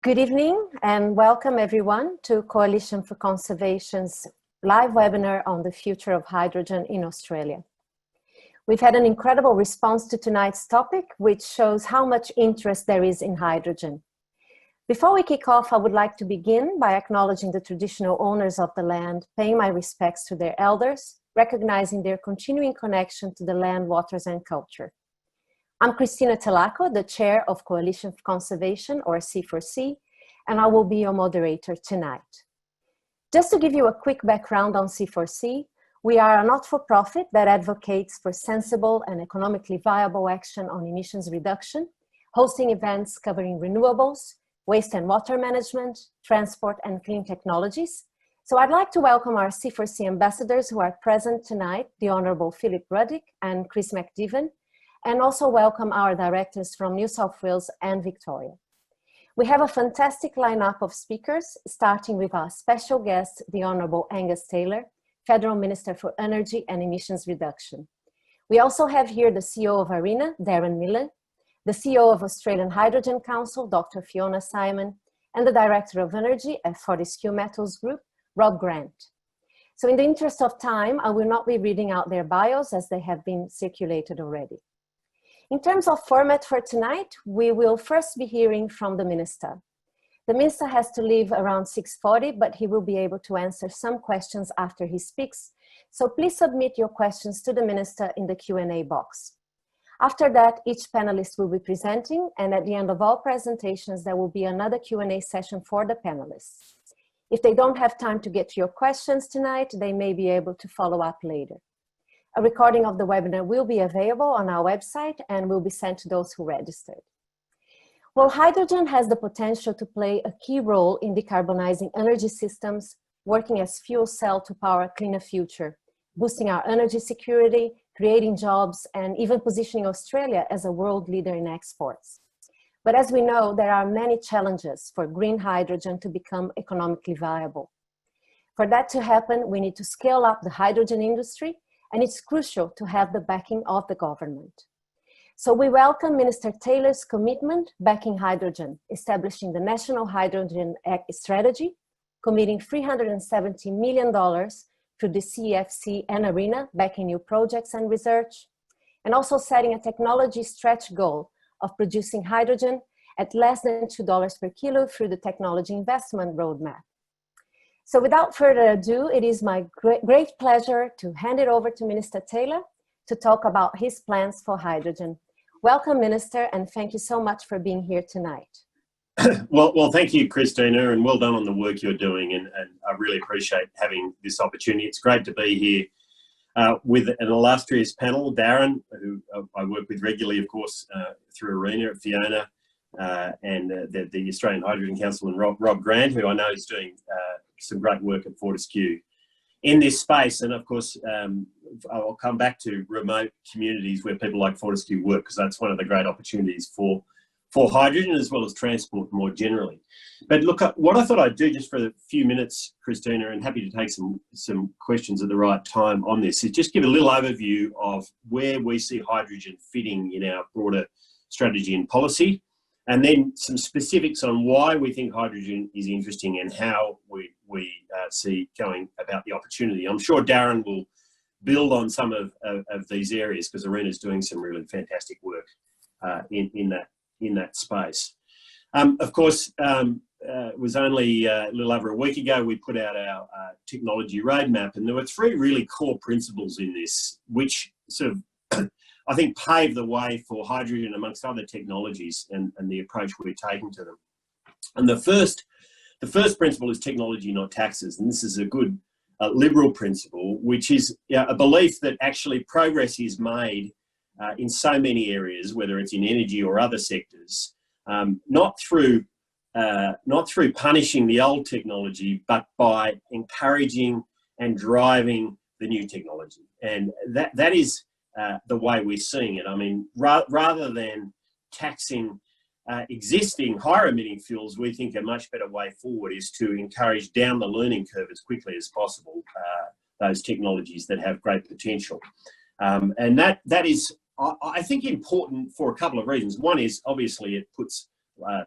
Good evening and welcome everyone to Coalition for Conservation's live webinar on the future of hydrogen in Australia. We've had an incredible response to tonight's topic, which shows how much interest there is in hydrogen. Before we kick off, I would like to begin by acknowledging the traditional owners of the land, paying my respects to their elders, recognizing their continuing connection to the land, waters, and culture. I'm Cristina Telaco, the chair of Coalition for Conservation, or C4C, and I will be your moderator tonight. Just to give you a quick background on C4C, we are a not-for-profit that advocates for sensible and economically viable action on emissions reduction, hosting events covering renewables, waste and water management, transport, and clean technologies. So I'd like to welcome our C4C ambassadors who are present tonight, the Honourable Philip Ruddick and Chris McDiven, and also welcome our directors from New South Wales and Victoria. We have a fantastic lineup of speakers, starting with our special guest, the Honourable Angus Taylor, Federal Minister for Energy and Emissions Reduction. We also have here the CEO of ARENA, Darren Millen, the CEO of Australian Hydrogen Council, Dr. Fiona Simon, and the Director of Energy at Fortescue Metals Group, Rob Grant. So in the interest of time, I will not be reading out their bios as they have been circulated already. In terms of format for tonight, we will first be hearing from the Minister. The Minister has to leave around 6:40, but he will be able to answer some questions after he speaks. So please submit your questions to the Minister in the Q&A box. After that, each panelist will be presenting, and at the end of all presentations, there will be another Q&A session for the panelists. If they don't have time to get to your questions tonight, they may be able to follow up later. A recording of the webinar will be available on our website and will be sent to those who registered. Well, hydrogen has the potential to play a key role in decarbonizing energy systems, working as fuel cell to power a cleaner future, boosting our energy security, creating jobs, and even positioning Australia as a world leader in exports. But as we know, there are many challenges for green hydrogen to become economically viable. For that to happen, we need to scale up the hydrogen industry, and it's crucial to have the backing of the government. So we welcome Minister Taylor's commitment backing hydrogen, establishing the National Hydrogen Strategy, committing $370 million to the CEFC and ARENA, backing new projects and research, and also setting a technology stretch goal of producing hydrogen at less than $2 per kilo through the Technology Investment Roadmap. So without further ado, it is my great pleasure to hand it over to Minister Taylor to talk about his plans for hydrogen. Welcome, Minister, and thank you so much for being here tonight. Well, thank you, Christina, and well done on the work you're doing, and I really appreciate having this opportunity. It's great to be here with an illustrious panel, Darren, who I work with regularly, of course, through ARENA, Fiona, and the Australian Hydrogen Council, and Rob Grant, who I know is doing some great work at Fortescue in this space. And of course, I'll come back to remote communities where people like Fortescue work, because that's one of the great opportunities for hydrogen as well as transport more generally. But look, what I thought I'd do just for a few minutes, Christina, and happy to take some questions at the right time on this, is just give a little overview of where we see hydrogen fitting in our broader strategy and policy, and then some specifics on why we think hydrogen is interesting and how we see going about the opportunity. I'm sure Darren will build on some of these areas, because ARENA is doing some really fantastic work in that space. Of course, it was only a little over a week ago we put out our technology roadmap, and there were three really core principles in this, which sort of I think paved the way for hydrogen amongst other technologies and the approach we're taking to them. And the first principle is technology, not taxes. And this is a good liberal principle, which is a belief that actually progress is made in so many areas, whether it's in energy or other sectors, not through punishing the old technology, but by encouraging and driving the new technology. And that is the way we're seeing it. I mean, rather than taxing existing higher emitting fuels, we think a much better way forward is to encourage down the learning curve as quickly as possible those technologies that have great potential. And that is, I think, important for a couple of reasons. One is obviously it puts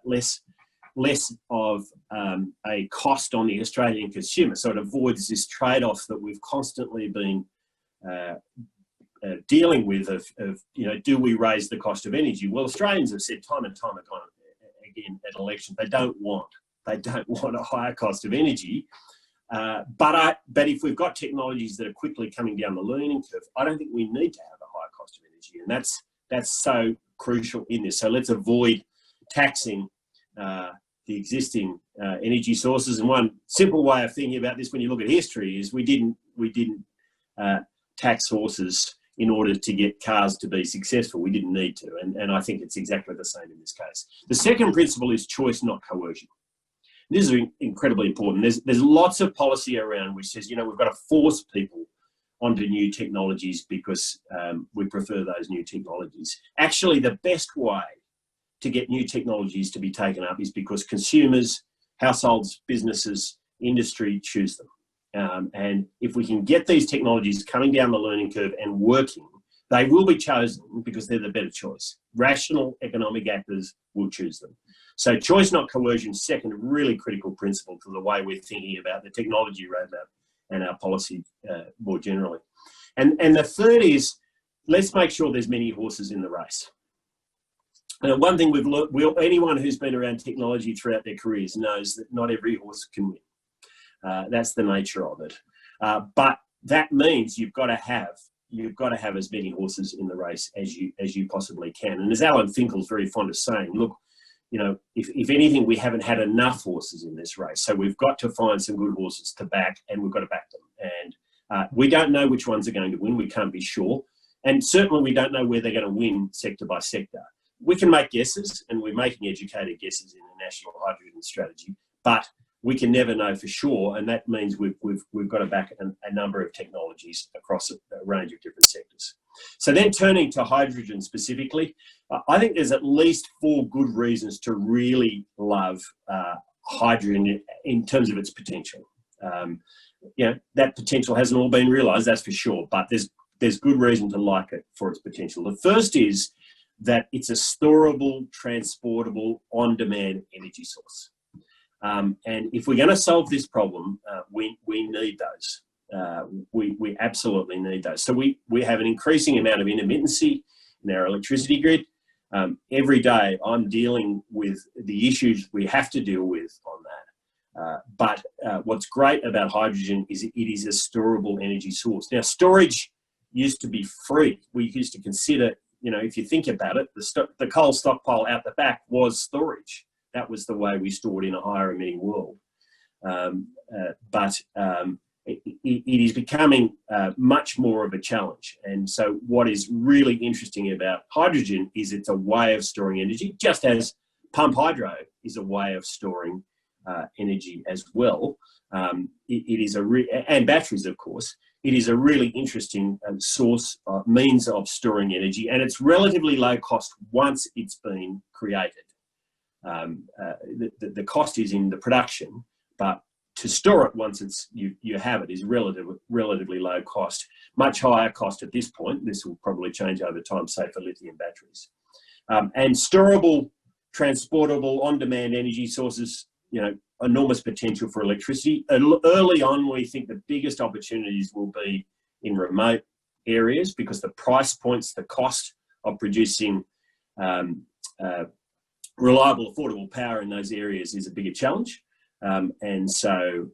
less less of a cost on the Australian consumer. So it avoids this trade-off that we've constantly been dealing with of, you know, do we raise the cost of energy? Well, Australians have said time and time again at elections, they don't want a higher cost of energy. But if we've got technologies that are quickly coming down the learning curve, I don't think we need to have a higher cost of energy, and that's so crucial in this. So let's avoid taxing the existing energy sources. And one simple way of thinking about this, when you look at history, is we didn't tax horses in order to get cars to be successful. We didn't need to, and I think it's exactly the same in this case. The second principle is choice, not coercion. This is incredibly important. There's lots of policy around which says, you know, we've got to force people onto new technologies because we prefer those new technologies. Actually, the best way to get new technologies to be taken up is because consumers, households, businesses, industry choose them. And if we can get these technologies coming down the learning curve and working, they will be chosen because they're the better choice. Rational economic actors will choose them. So choice, not coercion, second really critical principle to the way we're thinking about the technology roadmap and our policy more generally. And the third is, let's make sure there's many horses in the race. One thing we've learned, anyone who's been around technology throughout their careers knows that not every horse can win. That's the nature of it. But that means you've got to have as many horses in the race as you possibly can. And as Alan Finkel's very fond of saying, look, you know, if anything, we haven't had enough horses in this race. So we've got to find some good horses to back, and we've got to back them. And we don't know which ones are going to win. We can't be sure. And certainly we don't know where they're going to win sector by sector. We can make guesses, and we're making educated guesses in the National Hydrogen Strategy, but we can never know for sure, and that means we've got to back a number of technologies across a range of different sectors. So then turning to hydrogen specifically, I think there's at least 4 good reasons to really love hydrogen in terms of its potential. You know, that potential hasn't all been realised, that's for sure, but there's good reason to like it for its potential. The first is that it's a storable, transportable, on-demand energy source. And if we're going to solve this problem, we need those. We absolutely need those. So we have an increasing amount of intermittency in our electricity grid. Every day I'm dealing with the issues we have to deal with on that. But what's great about hydrogen is it is a storable energy source. Now, storage used to be free. We used to consider, you know, if you think about it, the coal stockpile out the back was storage. That was the way we stored in a higher emitting world. But it is becoming much more of a challenge. And so what is really interesting about hydrogen is it's a way of storing energy, just as pump hydro is a way of storing energy as well. It is and batteries, of course. It is a really interesting source, means of storing energy, and it's relatively low cost once it's been created. The cost is in the production, but to store it once you have it is relatively low cost. Much higher cost at this point. This will probably change over time, say for lithium batteries. And storable, transportable, on-demand energy sources, you know, enormous potential for electricity. Early on, we think the biggest opportunities will be in remote areas because the price points, the cost of producing reliable, affordable power in those areas is a bigger challenge. And so,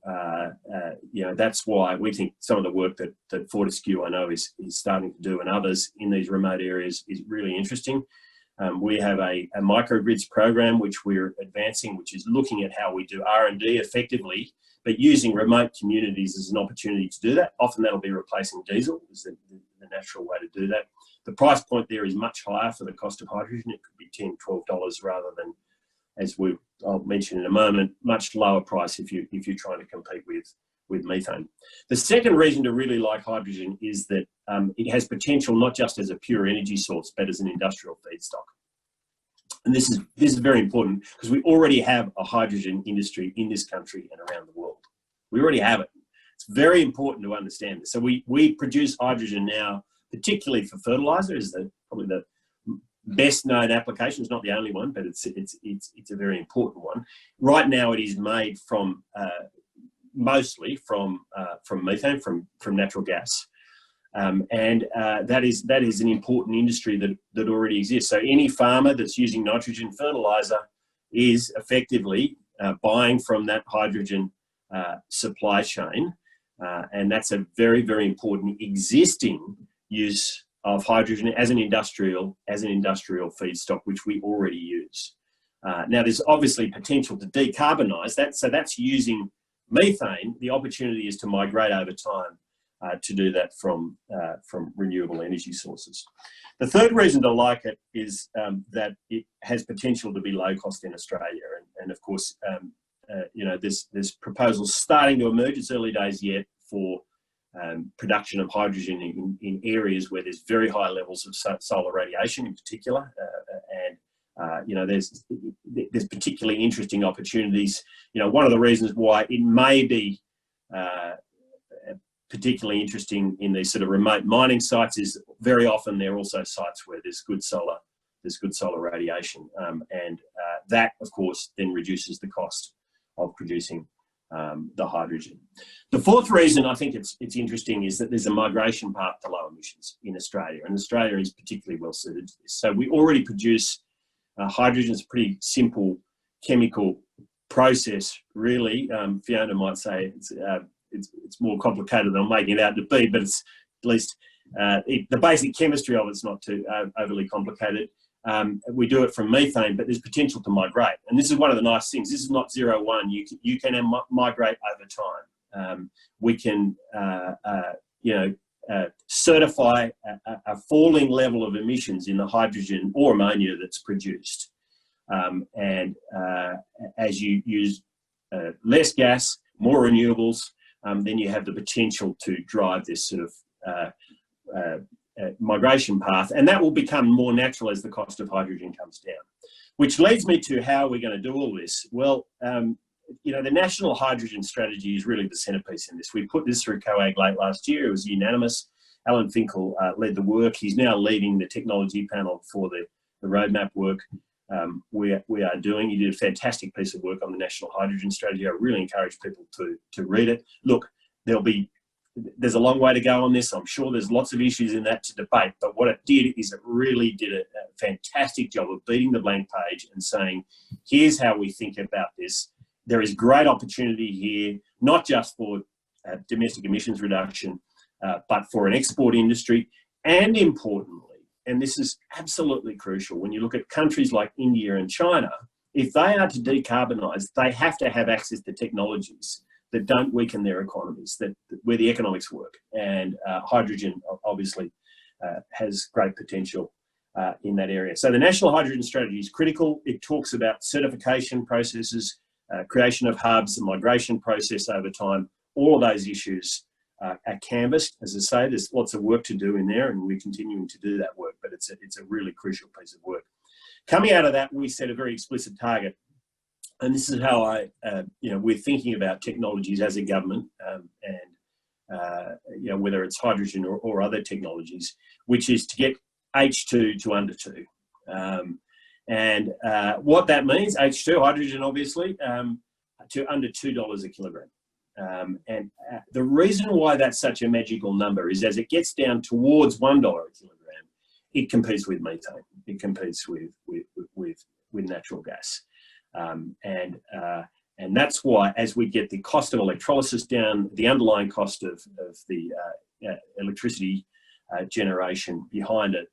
you know, that's why we think some of the work that Fortescue, I know, is starting to do, and others in these remote areas is really interesting. We have a microgrids program which we're advancing, which is looking at how we do R&D effectively, but using remote communities as an opportunity to do that. Often that'll be replacing diesel, is the natural way to do that. The price point there is much higher for the cost of hydrogen. It could be $10, $12 rather than, as I'll mention in a moment, much lower price if you're trying to compete with methane. The second reason to really like hydrogen is that it has potential not just as a pure energy source, but as an industrial feedstock. And this is very important because we already have a hydrogen industry in this country and around the world. We already have it. It's very important to understand this. So we produce hydrogen now, particularly for fertilizer, is probably best known application. It's not the only one, but it's a very important one. Right now, it is made from mostly from methane, from natural gas. That is an important industry that already exists. So any farmer that's using nitrogen fertilizer is effectively buying from that hydrogen supply chain, and that's a very, very important existing use of hydrogen as an industrial feedstock, which we already use. Now, there's obviously potential to decarbonise that, so that's using methane. The opportunity is to migrate over time to do that from renewable energy sources. The third reason to like it is that it has potential to be low cost in Australia, and of course, you know, there's proposals starting to emerge. It's early days yet for production of hydrogen in areas where there's very high levels of solar radiation, in particular, and you know, there's particularly interesting opportunities. You know, one of the reasons why it may be particularly interesting in these sort of remote mining sites is very often they're also sites where there's good solar radiation, and that, of course, then reduces the cost of producing the hydrogen. The fourth reason I think it's interesting is that there's a migration path to low emissions in Australia, and Australia is particularly well suited to this. So we already produce hydrogen. It's a pretty simple chemical process, really. Fiona might say it's more complicated than I'm making it out to be, but it's at least the basic chemistry of it's not too overly complicated. We do it from methane, but there's potential to migrate. And this is one of the nice things. This is not 0-1. You can migrate over time. We can, you know, certify a falling level of emissions in the hydrogen or ammonia that's produced. And as you use less gas, more renewables, then you have the potential to drive this sort of migration path, and that will become more natural as the cost of hydrogen comes down. Which leads me to how we're going to do all this. Well, you know, the National Hydrogen Strategy is really the centrepiece in this. We put this through COAG late last year. It was unanimous. Alan Finkel led the work. He's now leading the technology panel for the roadmap work we are doing. He did a fantastic piece of work on the National Hydrogen Strategy. I really encourage people to read it. Look, there's a long way to go on this. I'm sure there's lots of issues in that to debate, but what it did is it really did a fantastic job of beating the blank page and saying, here's how we think about this. There is great opportunity here, not just for domestic emissions reduction, but for an export industry, and importantly, and this is absolutely crucial, when you look at countries like India and China, if they are to decarbonise, they have to have access to technologies that don't weaken their economies, where the economics work. And hydrogen obviously has great potential in that area. So the National Hydrogen Strategy is critical. It talks about certification processes, creation of hubs, the migration process over time. All of those issues are canvassed. As I say, there's lots of work to do in there, and we're continuing to do that work, but it's a really crucial piece of work. Coming out of that, we set a very explicit target. And this is how you know, we're thinking about technologies as a government, you know, whether it's hydrogen or other technologies, which is to get H2 to under 2. What that means, H2, hydrogen obviously, to under $2 a kilogram. The reason why that's such a magical number is as it gets down towards $1 a kilogram, it competes with methane. It competes with natural gas. And that's why, as we get the cost of electrolysis down, the underlying cost of the electricity generation behind it,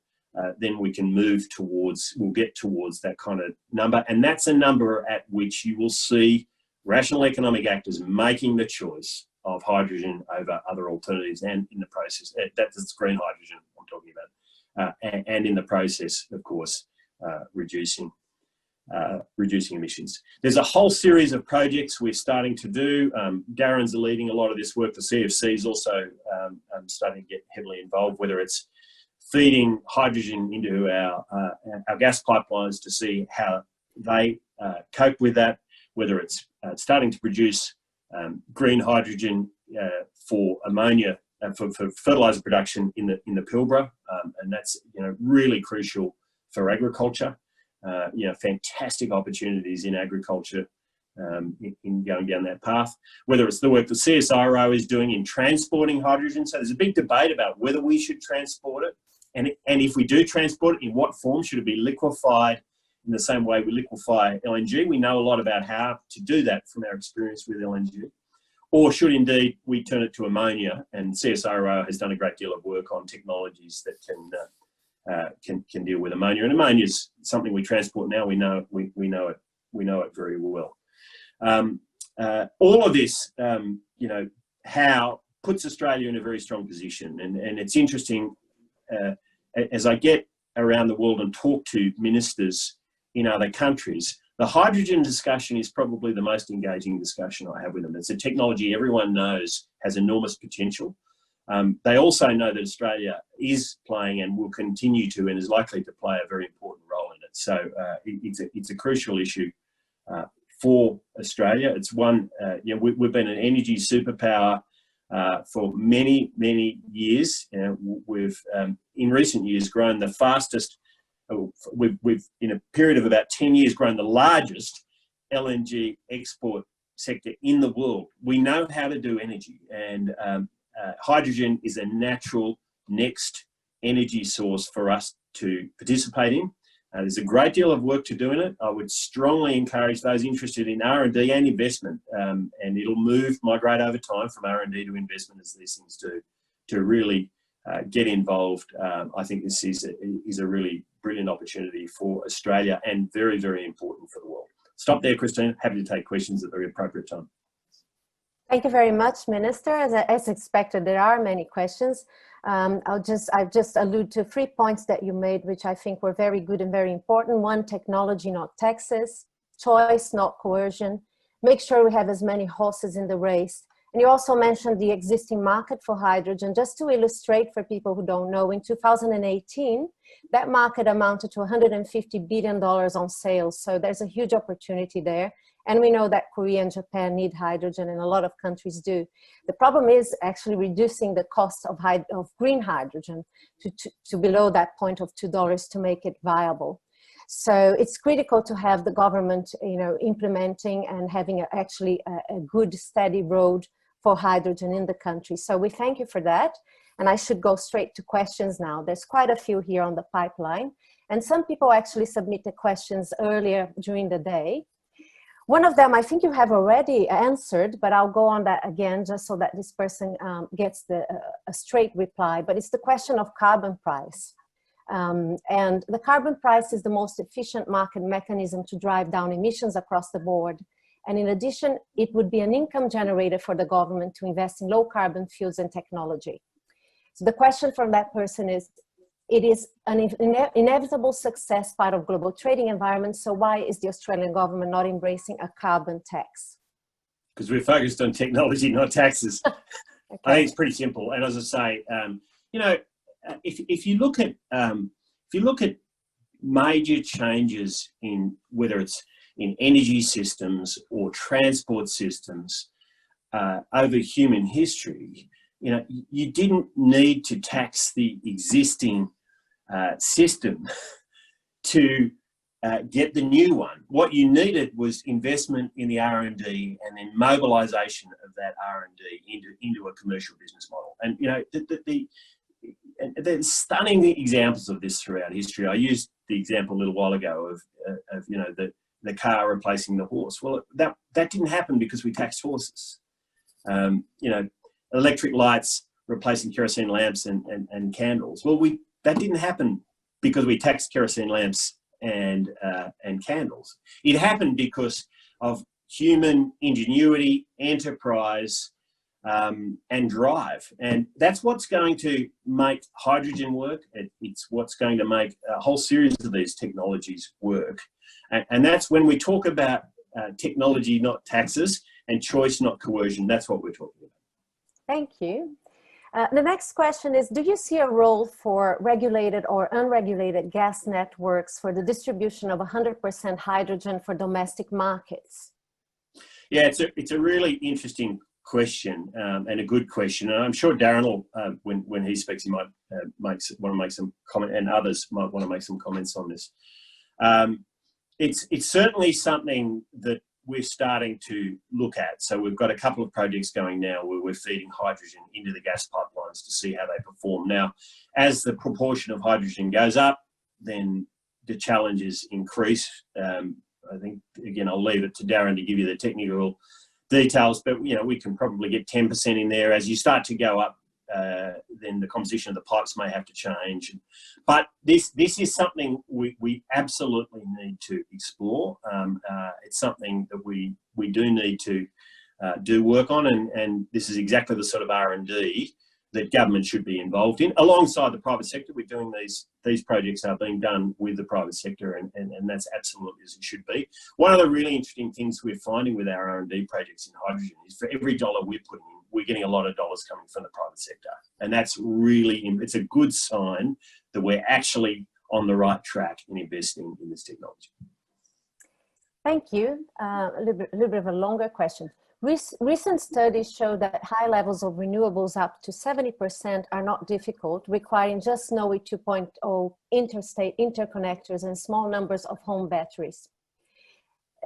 then we can we'll get towards that kind of number. And that's a number at which you will see rational economic actors making the choice of hydrogen over other alternatives, and in the process, that's green hydrogen I'm talking about, and in the process, of course, reducing emissions. There's a whole series of projects we're starting to do. Darren's leading a lot of this work. The CFC is also starting to get heavily involved, whether it's feeding hydrogen into our gas pipelines to see how they cope with that, whether it's starting to produce green hydrogen for ammonia, for fertiliser production in the Pilbara, and that's, you know, really crucial for agriculture. You know, fantastic opportunities in agriculture in going down that path, whether it's the work the CSIRO is doing in transporting hydrogen. So there's a big debate about whether we should transport it. And if we do transport it, in what form? Should it be liquefied in the same way we liquefy LNG? We know a lot about how to do that from our experience with LNG. Or should indeed we turn it to ammonia? And CSIRO has done a great deal of work on technologies that can deal with ammonia. And ammonia is something we transport now. We know it very well. All of this, you know, how puts Australia in a very strong position. And it's interesting, as I get around the world and talk to ministers in other countries, the hydrogen discussion is probably the most engaging discussion I have with them. It's a technology everyone knows has enormous potential. They also know that Australia is playing and will continue to and is likely to play a very important role in it. So it's a crucial issue for Australia. It's one, you know, we've been an energy superpower for many, many years. We've, in recent years, grown the fastest. We've, in a period of about 10 years, grown the largest LNG export sector in the world. We know how to do energy, and hydrogen is a natural next energy source for us to participate in. There's a great deal of work to do in it. I would strongly encourage those interested in R&D and investment, and it'll migrate over time from R&D to investment as these things do, to really get involved. I think this is a really brilliant opportunity for Australia and very, very important for the world. Stop there, Christine. Happy to take questions at the appropriate time. Thank you very much, Minister. As expected, there are many questions. I'll just allude to 3 points that you made, which I think were very good and very important. One, technology, not taxes. Choice, not coercion. Make sure we have as many horses in the race. And you also mentioned the existing market for hydrogen. Just to illustrate for people who don't know, in 2018, that market amounted to $150 billion on sales. So there's a huge opportunity there. And we know that Korea and Japan need hydrogen, and a lot of countries do. The problem is actually reducing the cost of green hydrogen to below that point of $2 to make it viable. So it's critical to have the government, you know, implementing and having actually a good, steady road for hydrogen in the country. So we thank you for that. And I should go straight to questions now. There's quite a few here on the pipeline. And some people actually submitted questions earlier during the day. One of them, I think you have already answered, but I'll go on that again just so that this person gets a straight reply. But it's the question of carbon price. And the carbon price is the most efficient market mechanism to drive down emissions across the board. And in addition, it would be an income generator for the government to invest in low carbon fuels and technology. So the question from that person is, it is an inevitable success part of global trading environment. So why is the Australian government not embracing a carbon tax? Because we're focused on technology, not taxes. Okay. I think it's pretty simple. And as I say, you know, if you look at major changes in whether it's in energy systems or transport systems over human history, you know, you didn't need to tax the existing system to get the new one. What you needed was investment in the R&D and then mobilisation of that R&D into a commercial business model. And you know, there's stunning examples of this throughout history. I used the example a little while ago of you know, the car replacing the horse. Well, that didn't happen because we taxed horses. You know, electric lights replacing kerosene lamps and candles. Well, that didn't happen because we taxed kerosene lamps and candles. It happened because of human ingenuity, enterprise, and drive. And that's what's going to make hydrogen work. It's what's going to make a whole series of these technologies work. And that's when we talk about technology, not taxes, and choice, not coercion. That's what we're talking about. Thank you. The next question is, do you see a role for regulated or unregulated gas networks for the distribution of 100% hydrogen for domestic markets? Yeah, it's a really interesting question and a good question. And I'm sure Darren will, when he speaks, he might want to make some comment, and others might want to make some comments on this. It's certainly something that we're starting to look at. So we've got a couple of projects going now where we're feeding hydrogen into the gas pipelines to see how they perform. Now, as the proportion of hydrogen goes up, then the challenges increase. I think, again, I'll leave it to Darren to give you the technical details, but we can probably get 10% in there. As you start to go up, then the composition of the pipes may have to change. But this is something we absolutely need to explore. It's something that we do need to do work on, and this is exactly the sort of R&D that government should be involved in. Alongside the private sector, we're doing these projects are being done with the private sector, and that's absolutely as it should be. One of the really interesting things we're finding with our R&D projects in hydrogen is for every dollar we're putting in, we're getting a lot of dollars coming from the private sector. And that's really, it's a good sign that we're actually on the right track in investing in this technology. Thank you. A little bit of a longer question. Recent studies show that high levels of renewables up to 70% are not difficult, requiring just snowy 2.0 interstate interconnectors and small numbers of home batteries.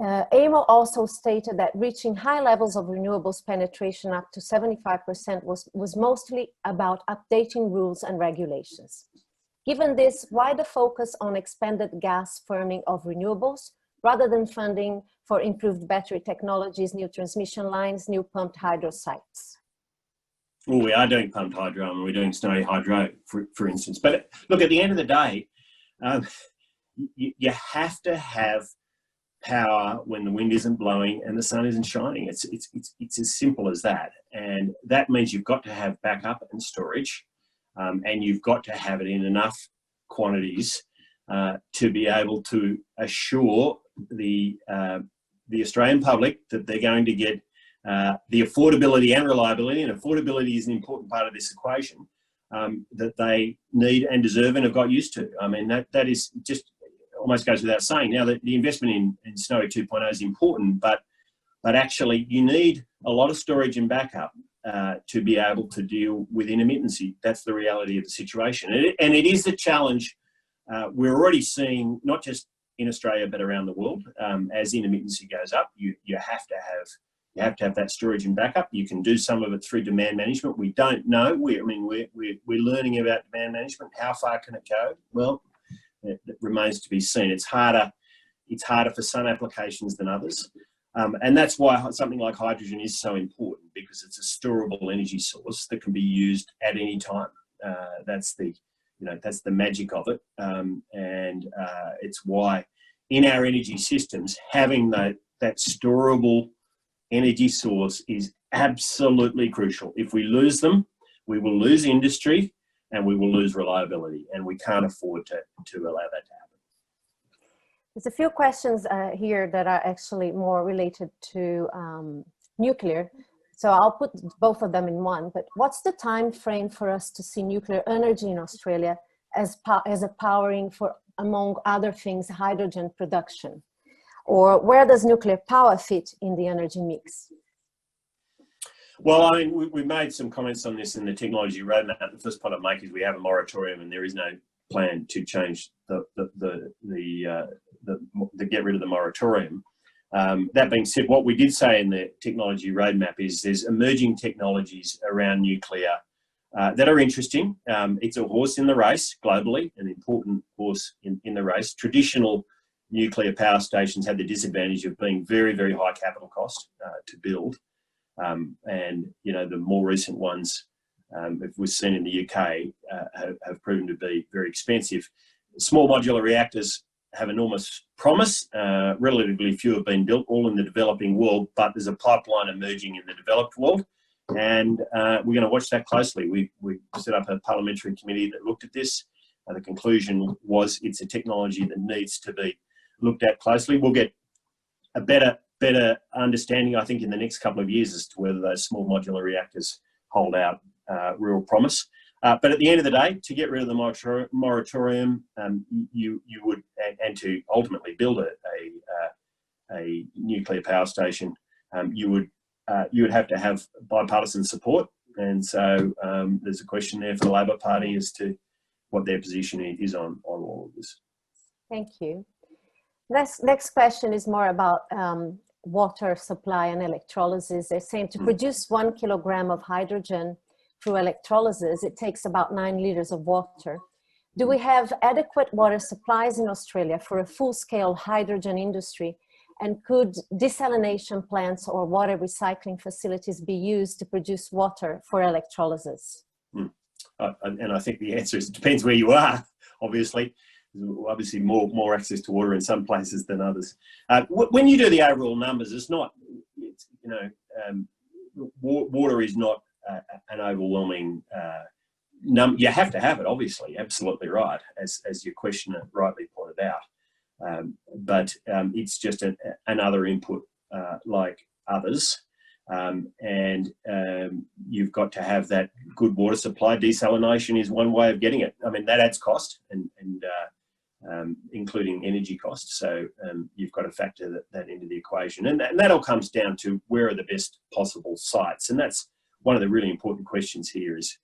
AMO also stated that reaching high levels of renewables penetration up to 75% was mostly about updating rules and regulations. Given this, why the focus on expanded gas firming of renewables rather than funding for improved battery technologies, new transmission lines, new pumped hydro sites? Well, we are doing pumped hydro and we're doing snowy hydro, for instance. But look, at the end of the day, you have to have power when the wind isn't blowing and the sun isn't shining. It's as simple as that. And that means you've got to have backup and storage, and you've got to have it in enough quantities to be able to assure the Australian public that they're going to get the affordability and reliability, and affordability is an important part of this equation, that they need and deserve and have got used to. I mean, that is just almost goes without saying. Now, that the investment in Snowy 2.0 is important, but actually you need a lot of storage and backup to be able to deal with intermittency. That's the reality of the situation. And it is the challenge we're already seeing, not just in Australia, but around the world. As intermittency goes up, you have to have that storage and backup. You can do some of it through demand management. We don't know. We're learning about demand management. How far can it go? Well, it remains to be seen. It's harder for some applications than others. And that's why something like hydrogen is so important, because it's a storable energy source that can be used at any time. That's the magic of it. And it's why in our energy systems, having that storable energy source is absolutely crucial. If we lose them, we will lose industry and we will lose reliability, and we can't afford to allow that to happen. There's a few questions here that are actually more related to nuclear. So I'll put both of them in one, but what's the time frame for us to see nuclear energy in Australia as a powering for, among other things, hydrogen production? Or where does nuclear power fit in the energy mix? Well, I mean, we made some comments on this in the technology roadmap. The first point I'd make is we have a moratorium, and there is no plan to change the get rid of the moratorium. That being said, what we did say in the technology roadmap is there's emerging technologies around nuclear that are interesting. It's a horse in the race globally, an important horse in the race. Traditional nuclear power stations have the disadvantage of being very, very high capital cost to build. And, the more recent ones, if we've seen in the UK, have proven to be very expensive. Small modular reactors have enormous promise. Relatively few have been built, all in the developing world, but there's a pipeline emerging in the developed world. And we're going to watch that closely. We set up a parliamentary committee that looked at this. The conclusion was it's a technology that needs to be looked at closely. We'll get a better understanding, I think, in the next couple of years as to whether those small modular reactors hold out real promise. But at the end of the day, to get rid of the moratorium, you would, and to ultimately build a nuclear power station, you would you would have to have bipartisan support. And so there's a question there for the Labor Party as to what their position is on all of this. Thank you. Next question is more about water supply and electrolysis. They're saying to produce 1 kilogram of hydrogen through electrolysis, it takes about 9 liters of water. Do we have adequate water supplies in Australia for a full-scale hydrogen industry? And could desalination plants or water recycling facilities be used to produce water for electrolysis? And I think the answer is it depends where you are, obviously. Obviously more access to water in some places than others. When you do the overall numbers, water is not an overwhelming number. You have to have it, obviously, absolutely right, as your questioner rightly pointed out. But it's just another input like others. And you've got to have that good water supply. Desalination is one way of getting it. I mean, that adds cost and including energy costs. So you've got to factor that into the equation. And that all comes down to where are the best possible sites. And that's one of the really important questions here is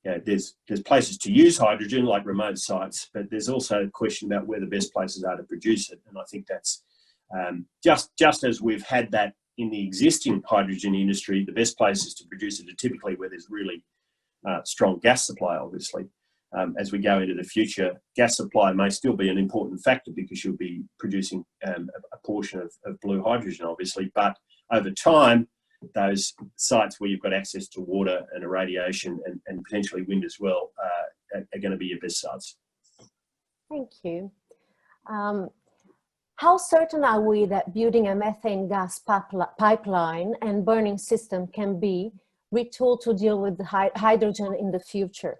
there's places to use hydrogen like remote sites, but there's also a question about where the best places are to produce it. And I think that's just as we've had that in the existing hydrogen industry, the best places to produce it are typically where there's really strong gas supply, obviously. As we go into the future, gas supply may still be an important factor because you'll be producing a portion of blue hydrogen, obviously. But over time, those sites where you've got access to water and irradiation and potentially wind as well are going to be your best sites. Thank you. How certain are we that building a methane gas pipeline and burning system can be retooled to deal with the hydrogen in the future?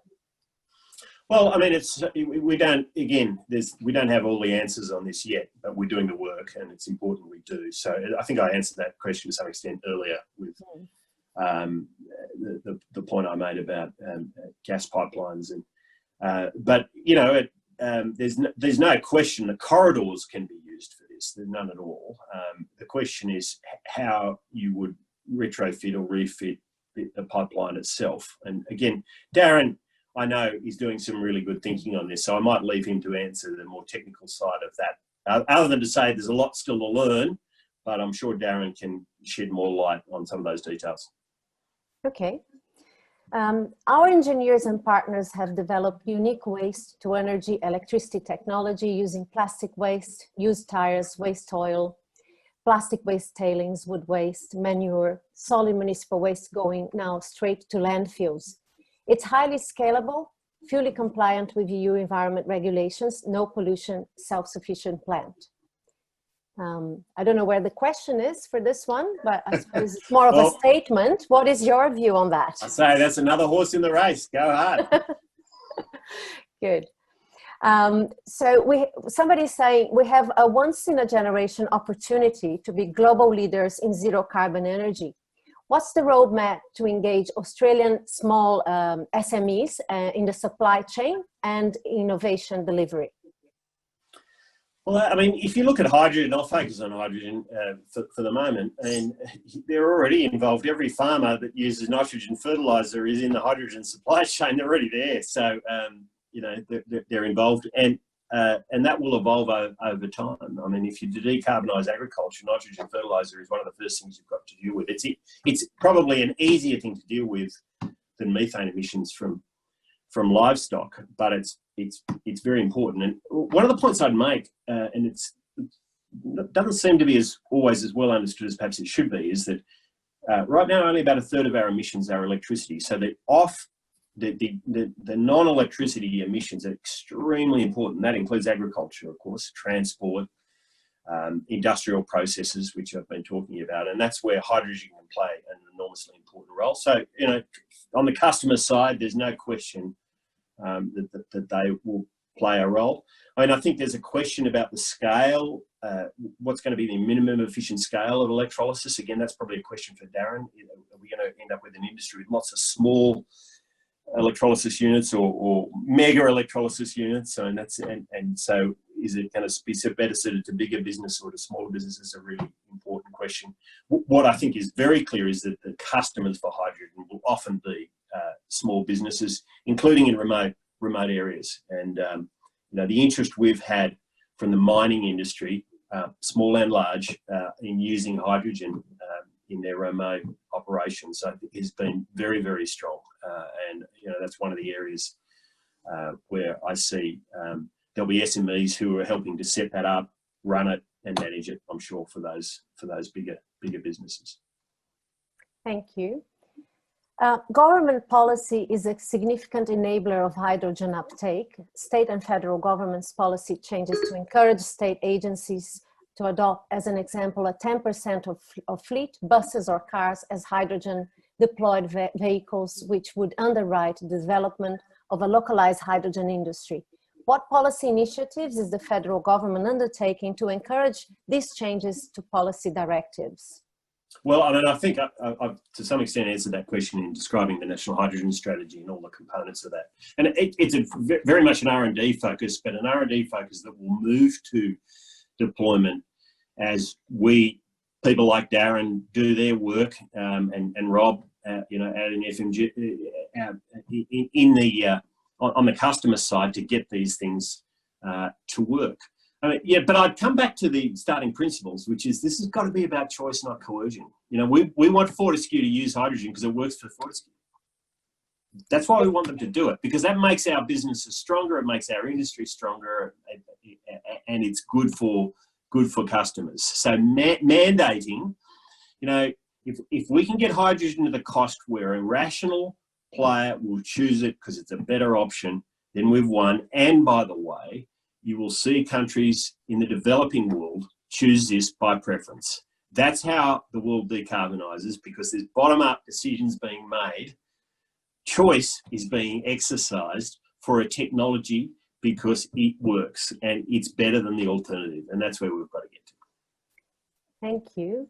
Well, I mean, we don't have all the answers on this yet, but we're doing the work and it's important we do. So I think I answered that question to some extent earlier with the point I made about gas pipelines. But, you know, there's no question that corridors can be used for this. There's none at all. The question is how you would retrofit or refit the pipeline itself. And again, Darren, I know he's doing some really good thinking on this, so I might leave him to answer the more technical side of that, other than to say there's a lot still to learn, but I'm sure Darren can shed more light on some of those details. Okay. Our engineers and partners have developed unique waste to energy electricity technology using plastic waste, used tires, waste oil, plastic waste tailings, wood waste, manure, solid municipal waste going now straight to landfills. It's highly scalable, fully compliant with EU environment regulations, no pollution, self-sufficient plant. I don't know where the question is for this one, but I suppose it's more of a statement. What is your view on that? I say that's another horse in the race. Go hard. Good. So somebody's saying we have a once-in-a-generation opportunity to be global leaders in zero carbon energy. What's the roadmap to engage Australian small SMEs in the supply chain and innovation delivery? Well, I mean, if you look at hydrogen, I'll focus on hydrogen for the moment, and they're already involved. Every farmer that uses nitrogen fertiliser is in the hydrogen supply chain. They're already there, so you know they're involved, and that will evolve over time. I mean, if you decarbonise agriculture, nitrogen fertiliser is one of the first things you've got to deal with. It's probably an easier thing to deal with than methane emissions from livestock, but it's very important. And one of the points I'd make, and it doesn't seem to be always as well understood as perhaps it should be, is that right now only about a third of our emissions are electricity. So the non-electricity emissions are extremely important. That includes agriculture, of course, transport, industrial processes, which I've been talking about, and that's where hydrogen can play an enormously important role. So, you know, on the customer side, there's no question that they will play a role. I mean, I think there's a question about the scale. What's going to be the minimum efficient scale of electrolysis? Again, that's probably a question for Darren. You know, are we going to end up with an industry with lots of small electrolysis units or mega electrolysis units? And so is it going to be better suited to bigger business or to smaller business is a really important question. What I think is very clear is that the customers for hydrogen will often be small businesses, including in remote areas. And the interest we've had from the mining industry, small and large, in using hydrogen in their remote operations, I think has been very, very strong. And that's one of the areas where I see there'll be SMEs who are helping to set that up, run it, and manage it, I'm sure, for those bigger businesses. Thank you. Government policy is a significant enabler of hydrogen uptake. State and federal government's policy changes to encourage state agencies to adopt, as an example, a 10% of fleet, buses or cars as hydrogen deployed vehicles, which would underwrite the development of a localized hydrogen industry. What policy initiatives is the federal government undertaking to encourage these changes to policy directives? Well, I mean, I think I've to some extent answered that question in describing the National Hydrogen Strategy and all the components of that. And it's very much an R&D focus, but an R&D focus that will move to deployment as people like Darren do their work, and Rob, out in FMG, on the customer side to get these things to work. I mean, yeah, but I'd come back to the starting principles, which is this has got to be about choice, not coercion. We want Fortescue to use hydrogen because it works for Fortescue. That's why we want them to do it, because that makes our businesses stronger, it makes our industry stronger, and it's good for customers. So mandating, if we can get hydrogen to the cost where a rational player will choose it because it's a better option, then we've won. And by the way, you will see countries in the developing world choose this by preference. That's how the world decarbonises, because there's bottom-up decisions being made. Choice is being exercised for a technology because it works and it's better than the alternative. And that's where we've got to get to. Thank you.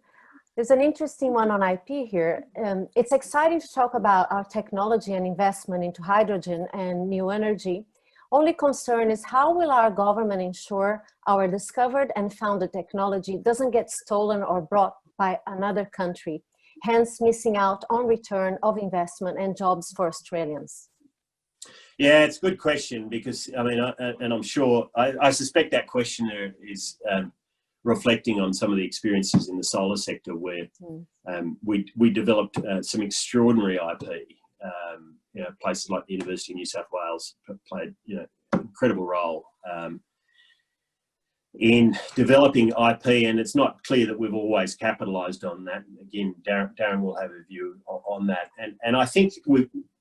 There's an interesting one on IP here. It's exciting to talk about our technology and investment into hydrogen and new energy. Only concern is how will our government ensure our discovered and founded technology doesn't get stolen or brought by another country, hence missing out on return of investment and jobs for Australians? Yeah, it's a good question, because I mean, and I'm sure, I suspect that questioner is reflecting on some of the experiences in the solar sector where we developed some extraordinary IP. Places like the University of New South Wales played, an incredible role in developing IP, and it's not clear that we've always capitalised on that. Again, Darren will have a view on that, and I think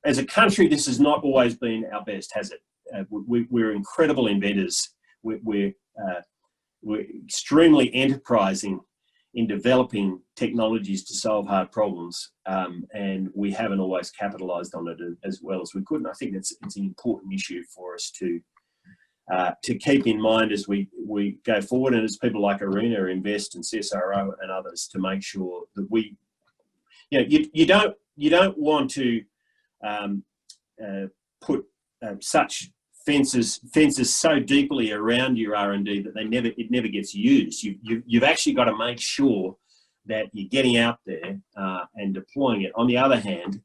as a country, this has not always been our best, has it? We're incredible inventors. We're extremely enterprising in developing technologies to solve hard problems, and we haven't always capitalised on it as well as we could. And I think it's an important issue for us to keep in mind as we go forward, and as people like Arena invest in CSIRO and others to make sure that you don't want to put such fences so deeply around your R&D that it never gets used. You've actually got to make sure that you're getting out there and deploying it. On the other hand,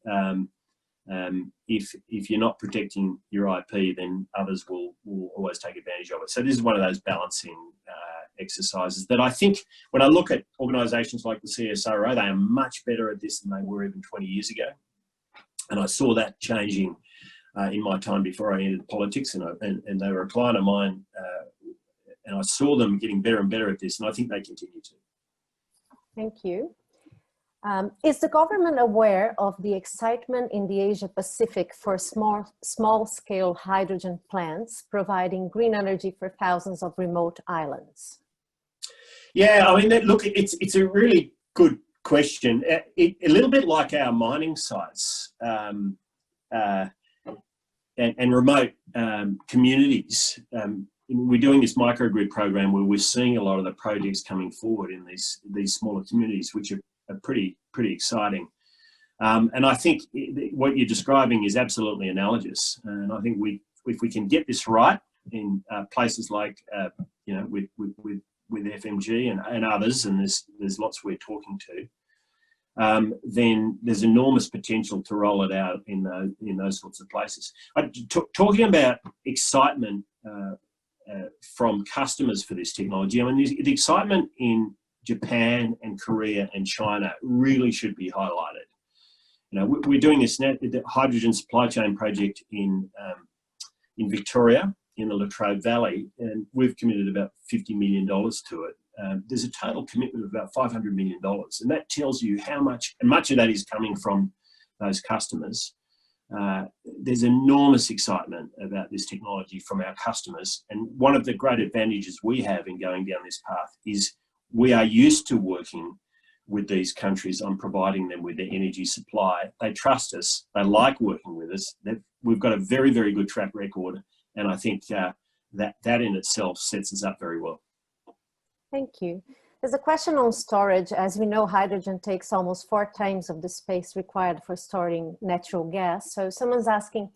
if you're not protecting your IP, then others will always take advantage of it. So this is one of those balancing exercises that I think, when I look at organisations like the CSIRO, they are much better at this than they were even 20 years ago. And I saw that changing in my time before I entered politics, and they were a client of mine, and I saw them getting better and better at this, and I think they continue to. Thank you. Is the government aware of the excitement in the Asia Pacific for small-scale hydrogen plants providing green energy for thousands of remote islands? Yeah, I mean, look, it's a really good question. A little bit like our mining sites. And remote communities. We're doing this microgrid program where we're seeing a lot of the projects coming forward in these smaller communities, which are pretty exciting. And I think what you're describing is absolutely analogous. And I think if we can get this right, places like you know, with FMG and others, and there's lots we're talking to, then there's enormous potential to roll it out in those sorts of places. Talking about excitement from customers for this technology, I mean, the excitement in Japan and Korea and China really should be highlighted. You know, we're doing the hydrogen supply chain project in Victoria, in the Latrobe Valley, and we've committed about $50 million to it. There's a total commitment of about $500 million, and that tells you how much, and much of that is coming from those customers. There's enormous excitement about this technology from our customers, and one of the great advantages we have in going down this path is we are used to working with these countries on providing them with their energy supply. They trust us, they like working with us. We've got a very, very good track record, and I think that in itself sets us up very well. Thank you. There's a question on storage. As we know, hydrogen takes almost 4 times of the space required for storing natural gas. So someone's asking,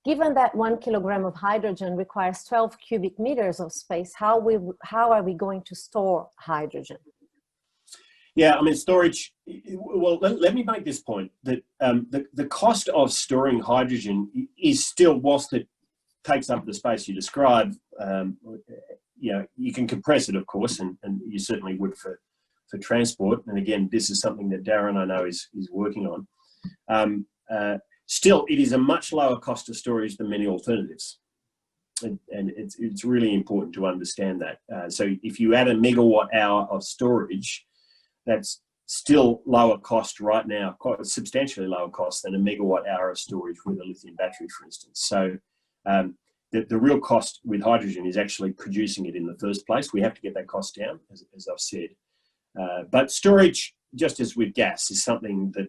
given that 1 kilogram of hydrogen requires 12 cubic meters of space, how are we going to store hydrogen? Yeah, I mean, storage, well, let me make this point, that the cost of storing hydrogen is still, whilst it takes up the space you describe, you know, you can compress it, of course, and you certainly would for transport. And again, this is something that Darren, I know, is working on. Still, it is a much lower cost of storage than many alternatives. And it's really important to understand that. So if you add a megawatt hour of storage, that's still lower cost right now, quite substantially lower cost than a megawatt hour of storage with a lithium battery, for instance. So the real cost with hydrogen is actually producing it in the first place. We have to get that cost down, as I've said. But storage, just as with gas, is something that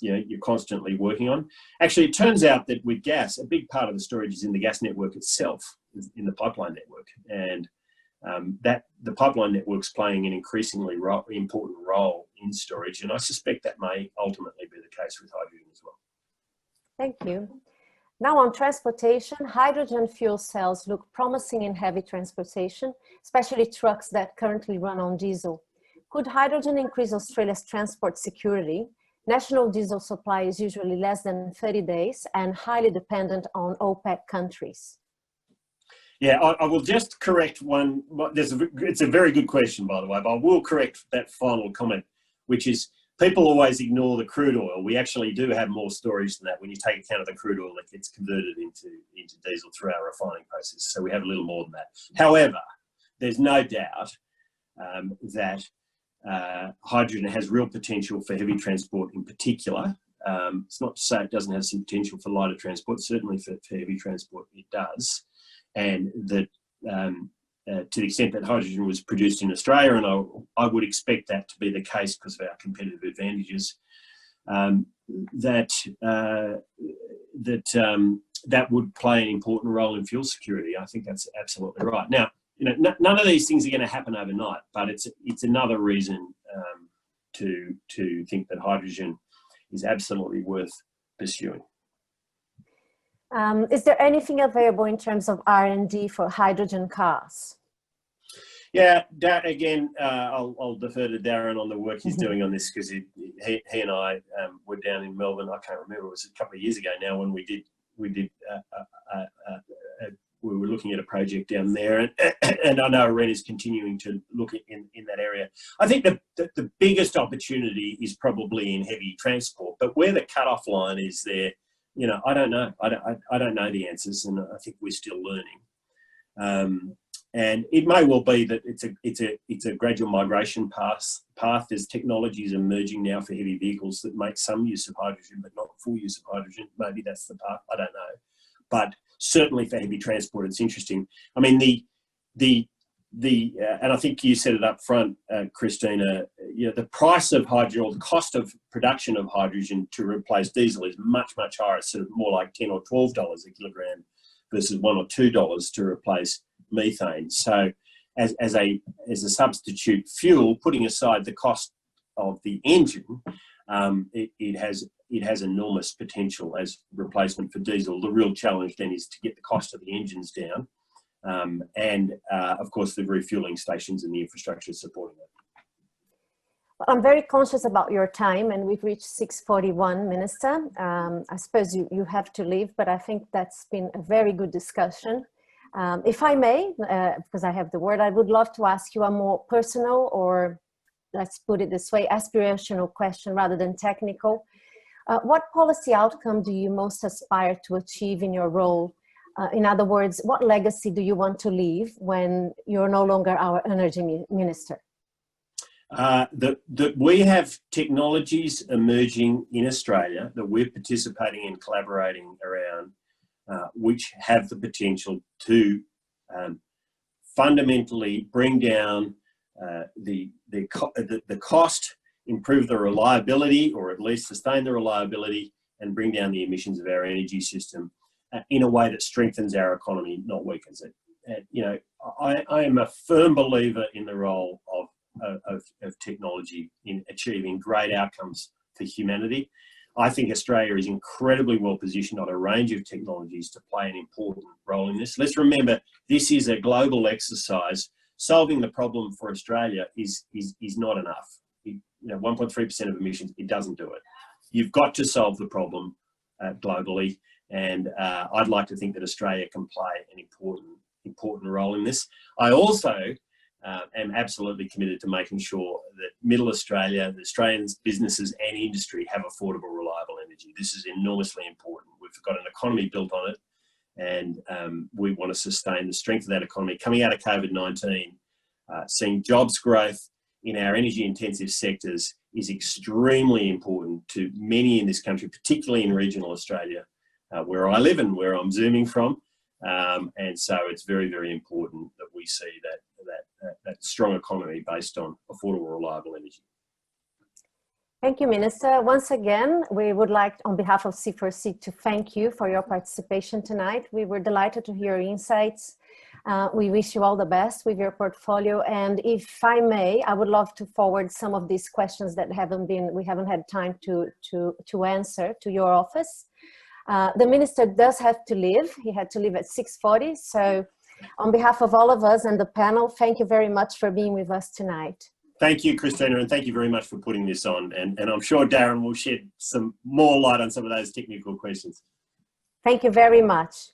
you know, you're constantly working on. Actually, it turns out that with gas, a big part of the storage is in the gas network itself, in the pipeline network, and that the pipeline network's playing an increasingly important role in storage, and I suspect that may ultimately be the case with hydrogen as well. Thank you. Now on transportation, hydrogen fuel cells look promising in heavy transportation, especially trucks that currently run on diesel. Could hydrogen increase Australia's transport security? National diesel supply is usually less than 30 days and highly dependent on OPEC countries. Yeah, I will just correct one. It's a very good question, by the way, but I will correct that final comment, which is people always ignore the crude oil. We actually do have more storage than that when you take account of the crude oil that gets converted into diesel through our refining process. So we have a little more than that. However, there's no doubt that hydrogen has real potential for heavy transport in particular. It's not to say it doesn't have some potential for lighter transport. Certainly for heavy transport it does. And that to the extent that hydrogen was produced in Australia, and I would expect that to be the case because of our competitive advantages, that would play an important role in fuel security. I think that's absolutely right. Now, you know, none of these things are going to happen overnight, but it's another reason to think that hydrogen is absolutely worth pursuing. Is there anything available in terms of R&D for hydrogen cars? Yeah, again, I'll defer to Darren on the work he's doing on this, because he and I were down in Melbourne. I can't remember, it was a couple of years ago now when we were looking at a project down there, and I know Ren is continuing to look in that area. I think the biggest opportunity is probably in heavy transport, but where the cutoff line is there, you know, I don't know. I don't know the answers, and I think we're still learning. And it may well be that it's a gradual migration path. There's technologies emerging now for heavy vehicles that make some use of hydrogen, but not full use of hydrogen. Maybe that's the path. I don't know. But certainly for heavy transport, it's interesting. I mean, and I think you said it up front, Christina, you know, the price of hydrogen, or the cost of production of hydrogen to replace diesel is much, much higher. It's sort of more like $10 or $12 a kilogram versus $1 or $2 to replace methane. So as a substitute fuel, putting aside the cost of the engine, it has enormous potential as replacement for diesel. The real challenge then is to get the cost of the engines down. and of course the refueling stations and the infrastructure supporting it. I'm very conscious about your time, and we've reached 6:41, Minister. I suppose you have to leave, but I think that's been a very good discussion. If I may, because I have the word, I would love to ask you a more personal, or let's put it this way, aspirational question rather than technical. What policy outcome do you most aspire to achieve in your role? In other words, what legacy do you want to leave when you're no longer our energy minister? That we have technologies emerging in Australia that we're participating and collaborating around, which have the potential to fundamentally bring down the cost, improve the reliability, or at least sustain the reliability, and bring down the emissions of our energy system in a way that strengthens our economy, not weakens it. You know, I am a firm believer in the role of technology in achieving great outcomes for humanity. I think Australia is incredibly well positioned on a range of technologies to play an important role in this. Let's remember, this is a global exercise. Solving the problem for Australia is not enough. 1.3% of emissions, it doesn't do it. You've got to solve the problem globally, and I'd like to think that Australia can play an important role in this. I also am absolutely committed to making sure that Middle Australia, the Australians, businesses and industry have affordable, reliable energy. This is enormously important. We've got an economy built on it, and we want to sustain the strength of that economy. Coming out of COVID-19, seeing jobs growth in our energy intensive sectors is extremely important to many in this country, particularly in regional Australia, where I live and where I'm zooming from. And so it's very, very important that we see that strong economy based on affordable, reliable energy. Thank you, Minister. Once again, we would like, on behalf of C4C, to thank you for your participation tonight. We were delighted to hear your insights. We wish you all the best with your portfolio. And if I may, I would love to forward some of these questions that we haven't had time to answer to your office. The Minister does have to leave. He had to leave at 6:40. So on behalf of all of us and the panel, thank you very much for being with us tonight. Thank you, Christina, and thank you very much for putting this on. And I'm sure Darren will shed some more light on some of those technical questions. Thank you very much.